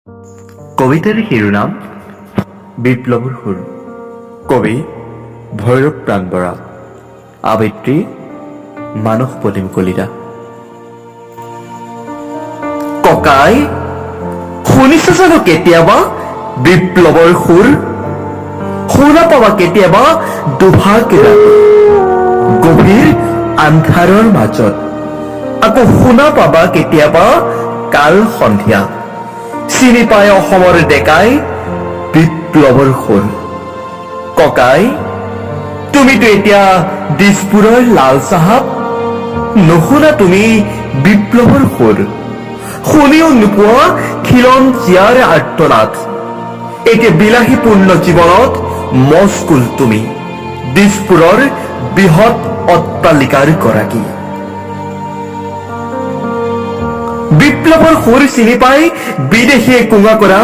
কবিতাৰ শিৰোনাম বিপ্লৱৰ সুৰ। কবি ভৈৰৱ প্ৰাণ বৰা, আবৃত্তি মানস প্ৰতিম কলিতা। ককাই, শুনিছ জানো কেতিয়াবা বিপ্লৱৰ সুৰ? শুনা পাবা কেতিয়াবা দুভাগ ৰাতি গভীৰ আন্ধাৰৰ মাজত, আকৌ শুনা পাবা কেতিয়াবা কাল সন্ধিয়া। চিনি পায় অসমৰ ডেকাই বিপ্লৱৰ সুৰ। ককাই, তুমিতো এতিয়া দিছপুৰৰ লাল চাহাব, নুশুনা তুমি বিপ্লৱৰ সুৰ। শুনিও নোপোৱা খিলঞ্জীয়াৰ আৰ্তনাদ। এতিয়া বিলাসীপূৰ্ণ জীৱনত মস্কুল তুমি, দিছপুৰৰ বৃহৎ অট্টালিকাৰ গৰাকী। বিপ্লৱৰ সুৰ চিনি পাই বিদেশীয়ে কোঙা কৰা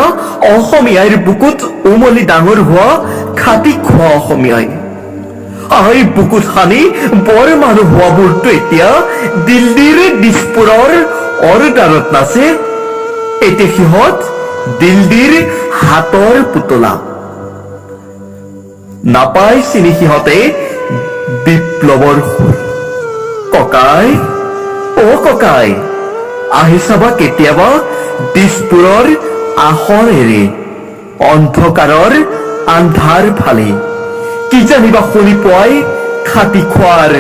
অসমীয়াৰ বুকুত উমলি ডাঙৰ হোৱা খাটি খোৱা অসমীয়াই। আই বুকুত সানি বৰ মানুহ হোৱাবোৰতো এতিয়া দিল্লীৰ দিছপুৰৰ অৰদাৰত নাচে। এতিয়া সিহঁত দিল্লীৰ হাতৰ পুতলা। নাপায় চিনি সিহঁতে বিপ্লৱৰ সুৰ। ককাই, অ ককাই, আহি চাবা কেতিয়াবা দিছপুৰৰ আসন এৰি অন্ধকাৰৰ আন্ধাৰ ফালে, কি জানিবা শুনি পোৱাই খাটি খোৱাৰ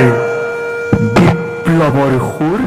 বিপ্লৱৰ সুৰ।